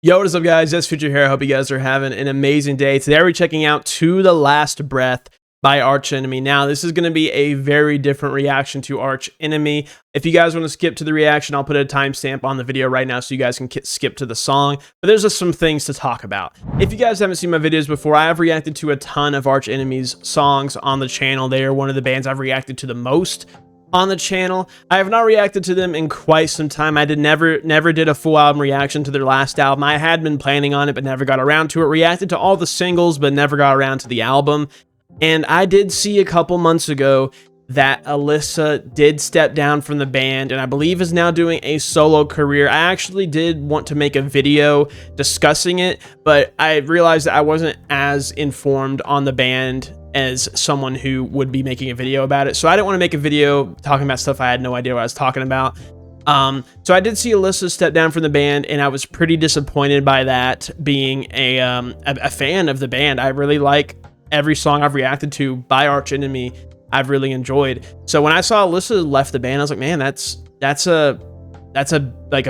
Yo, what is up, guys? SFuture here. I hope you guys are having an amazing day. Today we're checking out To the Last Breath by Arch Enemy. Now, this is going to be a very different reaction to Arch Enemy. If you guys want to skip to the reaction, I'll put a timestamp on the video right now so you guys can skip to the song. But there's just some things to talk about. If you guys haven't seen my videos before, I have reacted to a ton of Arch Enemy's songs on the channel. They are one of the bands I've reacted to the most on the channel. I have not reacted to them in quite some time. I never did a full album reaction to their last album. I had been planning on it, but never got around to it. Reacted to all the singles, but never got around to the album. And I did see a couple months ago that Alyssa did step down from the band and I believe is now doing a solo career. I actually did want to make a video discussing it, but I realized that I wasn't as informed on the band as someone who would be making a video about it. So I didn't want to make a video talking about stuff I had no idea what I was talking about. So I did see Alyssa step down from the band and I was pretty disappointed by that, being a fan of the band. I really like every song I've reacted to by Arch Enemy. I've really enjoyed. So when I saw Alyssa left the band, I was like, man, that's a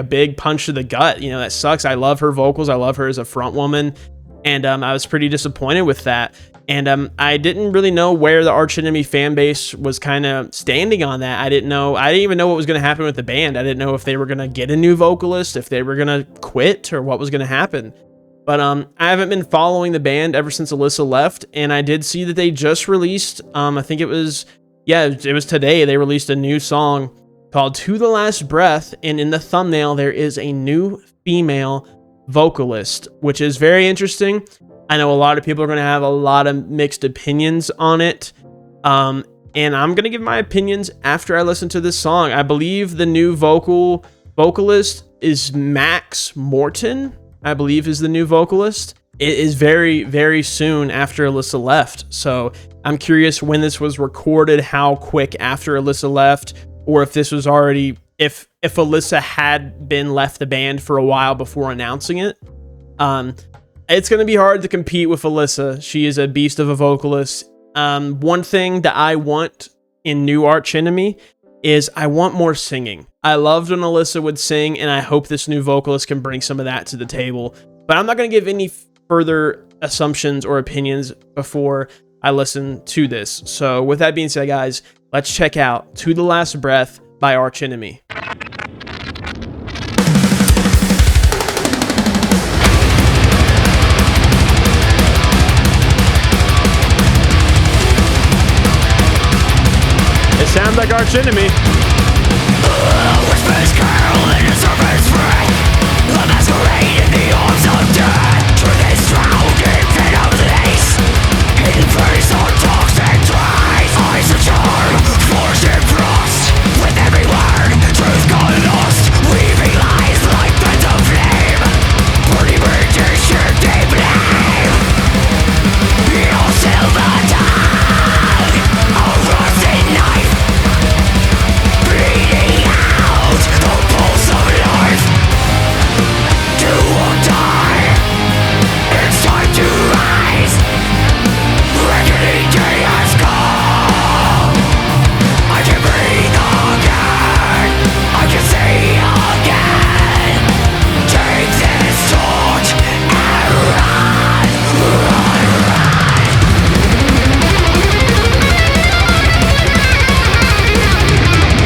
big punch to the gut. You know, that sucks. I love her vocals. I love her as a front woman. And I was pretty disappointed with that. And I didn't really know where the Arch Enemy fan base was kind of standing on that. I didn't even know what was going to happen with the band. I didn't know if they were going to get a new vocalist, if they were going to quit, or what was going to happen. But I haven't been following the band ever since Alyssa left, and I did see that they just released, I think it was today, they released a new song called To the Last Breath, and in the thumbnail there is a new female vocalist, which is very interesting. I know a lot of people are going to have a lot of mixed opinions on it, and I'm going to give my opinions after I listen to this song. I believe the new vocalist is Max Morton, I believe is the new vocalist. It is very, very soon after Alyssa left. So I'm curious when this was recorded, how quick after Alyssa left, or if this was already, if Alyssa had been left the band for a while before announcing it. It's going to be hard to compete with Alyssa. She is a beast of a vocalist. One thing that I want in new Arch Enemy is I want more singing. I loved when Alyssa would sing, and I hope this new vocalist can bring some of that to the table. But I'm not going to give any further assumptions or opinions before I listen to this. So with that being said, guys, let's check out To the Last Breath by Arch Enemy. It sounds like Arch Enemy.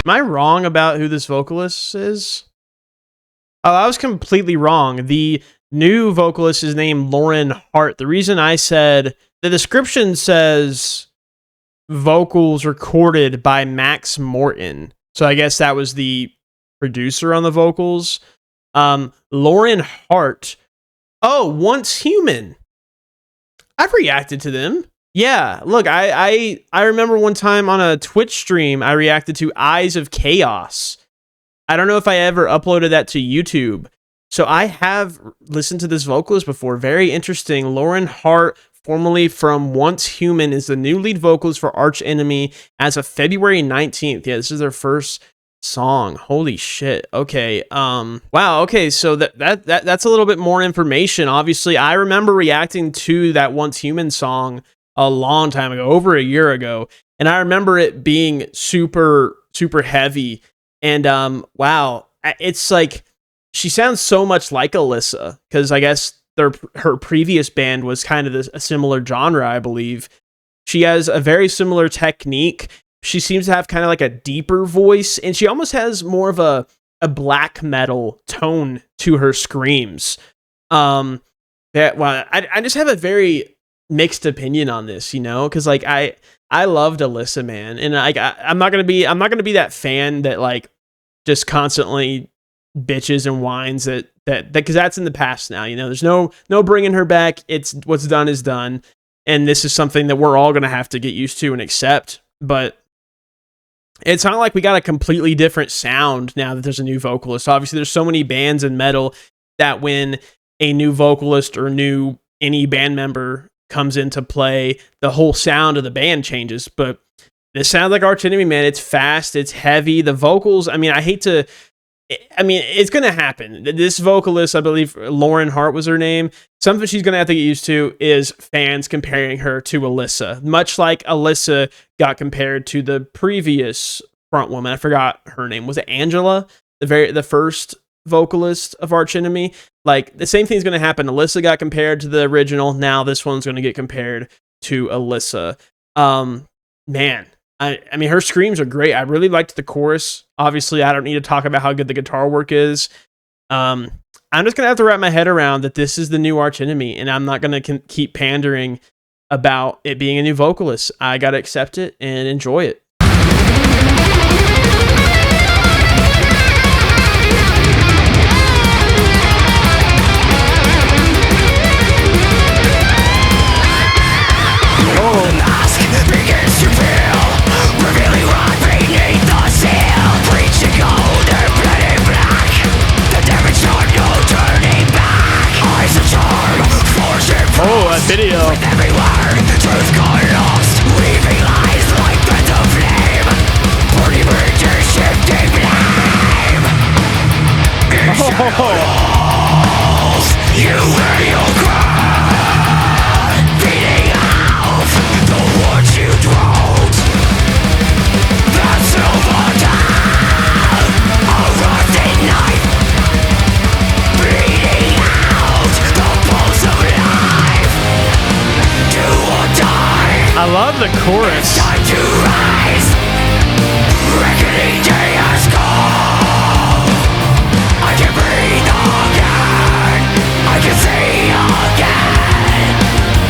Am I wrong about who this vocalist is? Oh, I was completely wrong. The new vocalist is named Lauren Hart. The reason I said, the description says vocals recorded by Max Morton. So I guess that was the producer on the vocals. Lauren Hart. Oh, Once Human. I've reacted to them. Yeah, look, I remember one time on a Twitch stream, I reacted to Eyes of Chaos. I don't know if I ever uploaded that to YouTube. So I have listened to this vocalist before. Very interesting. Lauren Hart, formerly from Once Human, is the new lead vocalist for Arch Enemy as of February 19th. Yeah, this is their first song. Holy shit. Okay. Wow. Okay. So that's a little bit more information. Obviously, I remember reacting to that Once Human song a long time ago, over a year ago. And I remember it being super, super heavy. And wow, it's like she sounds so much like Alyssa, because I guess her previous band was kind of a similar genre, I believe. She has a very similar technique. She seems to have kind of like a deeper voice, and she almost has more of a black metal tone to her screams. I just have a very mixed opinion on this, you know, because like I loved Alyssa, man, and I'm not gonna be that fan that like just constantly bitches and whines that because that's in the past now, you know. There's no bringing her back. It's what's done is done, and this is something that we're all gonna have to get used to and accept. But it's not like we got a completely different sound now that there's a new vocalist. Obviously, there's so many bands in metal that when a new vocalist or any band member comes into play, the whole sound of the band changes. But this sounds like Arch Enemy, man. It's fast, it's heavy. The vocals, I mean, it's going to happen. This vocalist, I believe Lauren Hart was her name. Something she's going to have to get used to is fans comparing her to Alyssa. Much like Alyssa got compared to the previous front woman. I forgot her name. Was it Angela? The first vocalist of Arch Enemy? Like, the same thing's going to happen. Alyssa got compared to the original. Now this one's going to get compared to Alyssa. Man. I mean, her screams are great. I really liked the chorus. Obviously, I don't need to talk about how good the guitar work is. I'm just going to have to wrap my head around that this is the new Arch Enemy, and I'm not going to keep pandering about it being a new vocalist. I got to accept it and enjoy it. Oh, a video. With every word, truth got lost, leaving lies like threads of flame. Burning bridges, shifting blame. In shadows, you wear your crown, beating out the words you dropped. That silver tongue, a rusted knife, bleeding out the pulse of life. I love the chorus. It's time to rise. Reckoning day has come. I can breathe again. I can see again.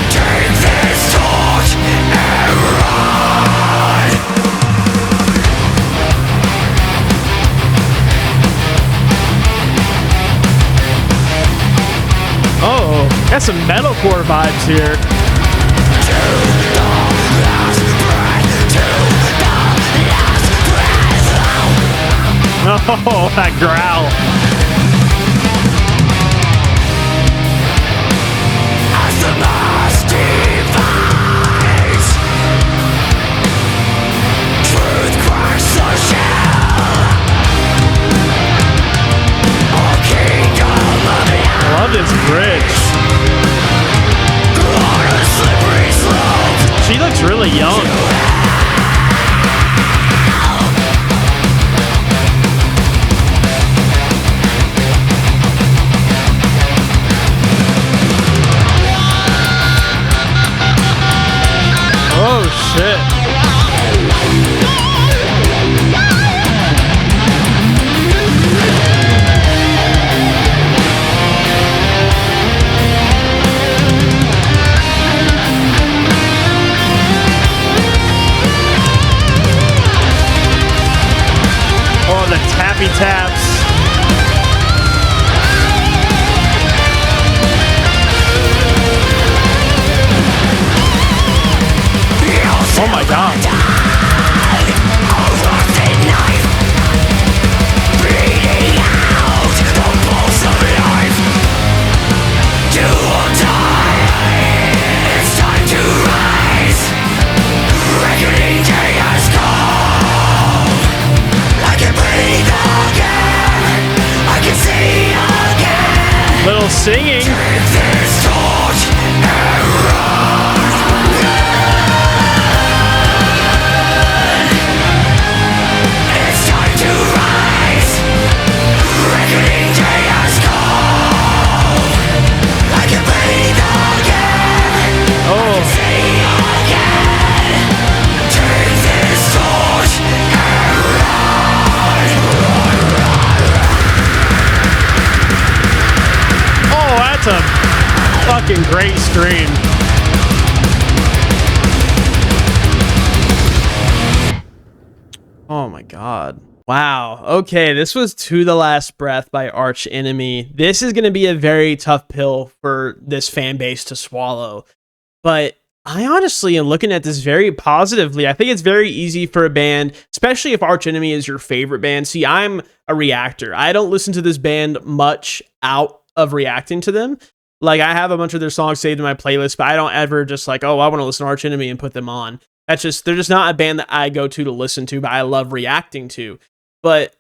Take this torch and run. Oh, got some metalcore vibes here. Oh, that growl. As the mass divides, truth cracks the shell. A kingdom of lies. I love this bridge. On a slippery slope. She looks really young. Oh shit. Oh, the tappy taps. Oh my god. Little singing. It's time to rise. Reckoning day. That's a fucking great stream. Oh my god. Wow. Okay, this was To the Last Breath by Arch Enemy. This is going to be a very tough pill for this fan base to swallow. But I honestly am looking at this very positively. I think it's very easy for a band, especially if Arch Enemy is your favorite band. See, I'm a reactor. I don't listen to this band much out of reacting to them. Like, I have a bunch of their songs saved in my playlist, but I don't ever just like, oh, I want to listen to Arch Enemy and put them on. They're just not a band that I go to listen to, but I love reacting to. But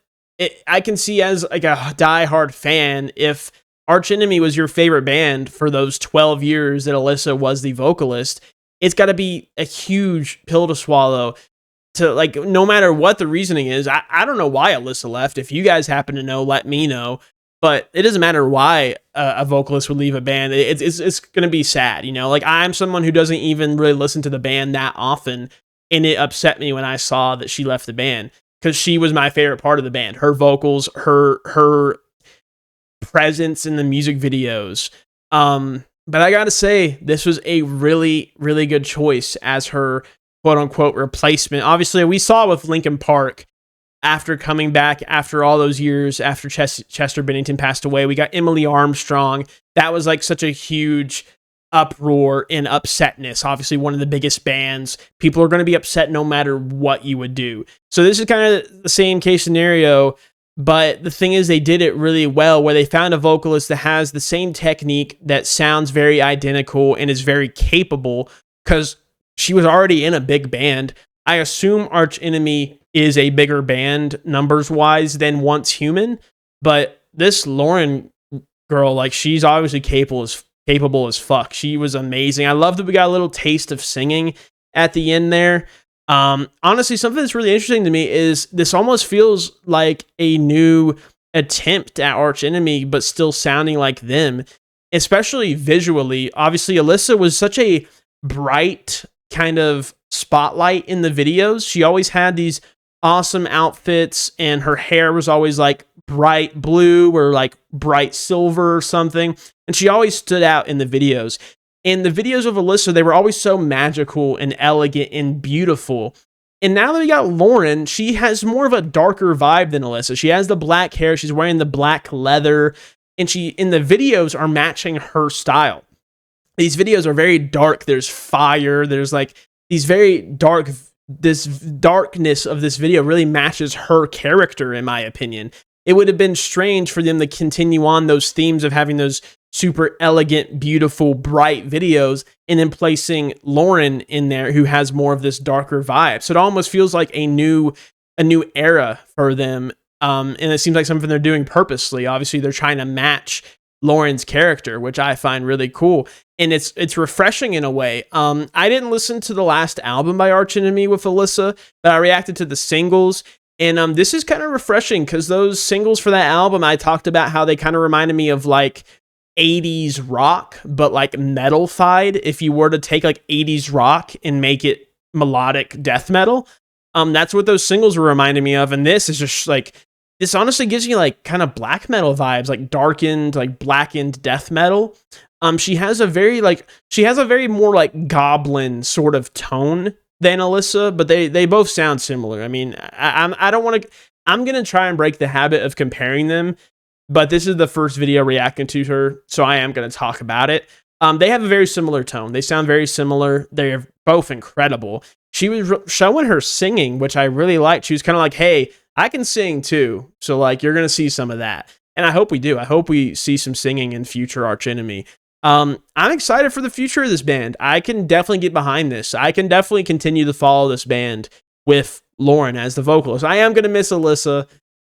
I can see as like a diehard fan, if Arch Enemy was your favorite band for those 12 years that Alyssa was the vocalist, it's got to be a huge pill to swallow. To like, no matter what the reasoning is, I don't know why Alyssa left. If you guys happen to know, let me know. But it doesn't matter why a vocalist would leave a band. It's going to be sad, you know? Like, I'm someone who doesn't even really listen to the band that often, and it upset me when I saw that she left the band, because she was my favorite part of the band. Her vocals, her presence in the music videos. But I gotta say, this was a really, really good choice as her quote-unquote replacement. Obviously, we saw with Linkin Park, after coming back after all those years, after Chester Bennington passed away, we got Emily Armstrong. That was like such a huge uproar and upsetness. Obviously, one of the biggest bands. People are going to be upset no matter what you would do. So this is kind of the same case scenario, but the thing is, they did it really well, where they found a vocalist that has the same technique, that sounds very identical and is very capable, because she was already in a big band. I assume Arch Enemy is a bigger band numbers-wise than Once Human, but this Lauren girl, like, she's obviously capable as fuck. She was amazing. I love that we got a little taste of singing at the end there. Honestly, something that's really interesting to me is this almost feels like a new attempt at Arch Enemy, but still sounding like them, especially visually. Obviously, Alyssa was such a bright kind of spotlight in the videos. She always had these awesome outfits, and her hair was always like bright blue or like bright silver or something, and she always stood out in the videos. And the videos of Alyssa, they were always so magical and elegant and beautiful. And now that we got Lauren, she has more of a darker vibe than Alyssa. She has the black hair, she's wearing the black leather, and she, in the videos, are matching her style. These videos are very dark. There's fire, there's like these very dark, this darkness of this video really matches her character, in my opinion. It would have been strange for them to continue on those themes of having those super elegant, beautiful, bright videos, and then placing Lauren in there, who has more of this darker vibe. So it almost feels like a new era for them. And it seems like something they're doing purposely. Obviously, they're trying to match Lauren's character, which I find really cool. And it's refreshing in a way. I didn't listen to the last album by Arch Enemy with Alyssa, but I reacted to the singles. And this is kind of refreshing, because those singles for that album, I talked about how they kind of reminded me of like 80s rock, but like metal-fied. If you were to take like 80s rock and make it melodic death metal, that's what those singles were reminding me of. And this is just like, this honestly gives you like kind of black metal vibes, like darkened, like blackened death metal. She has a very more like goblin sort of tone than Alyssa, but they both sound similar. I mean, I don't want to, I'm going to try and break the habit of comparing them, but this is the first video reacting to her, so I am going to talk about it. They have a very similar tone. They sound very similar. They're both incredible. She was showing her singing, which I really liked. She was kind of like, hey, I can sing too. So like, you're going to see some of that. And I hope we do. I hope we see some singing in future Arch Enemy. I'm excited for the future of this band. I can definitely get behind this. I can definitely continue to follow this band with Lauren as the vocalist. I am going to miss Alyssa,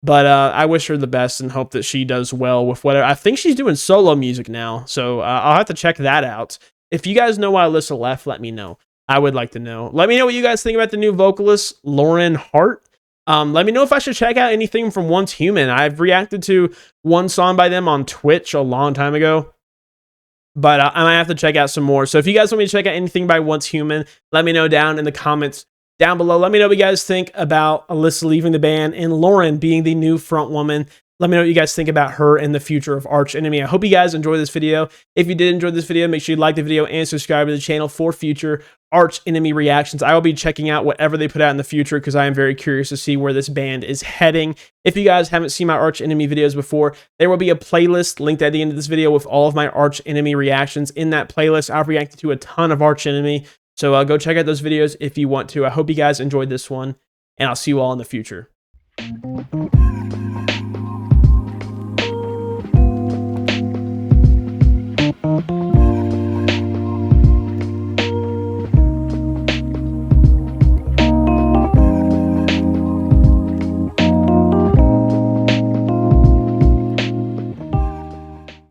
but I wish her the best and hope that she does well with whatever. I think she's doing solo music now, so I'll have to check that out. If you guys know why Alyssa left, let me know. I would like to know. Let me know what you guys think about the new vocalist, Lauren Hart. Let me know if I should check out anything from Once Human. I've reacted to one song by them on Twitch a long time ago, but I might have to check out some more. So if you guys want me to check out anything by Once Human, let me know down in the comments down below. Let me know what you guys think about Alyssa leaving the band and Lauren being the new front woman. Let me know what you guys think about her and the future of Arch Enemy. I hope you guys enjoyed this video. If you did enjoy this video, make sure you like the video and subscribe to the channel for future Arch Enemy reactions. I will be checking out whatever they put out in the future because I am very curious to see where this band is heading. If you guys haven't seen my Arch Enemy videos before, there will be a playlist linked at the end of this video with all of my Arch Enemy reactions. In that playlist, I've reacted to a ton of Arch Enemy, so go check out those videos if you want to. I hope you guys enjoyed this one, and I'll see you all in the future.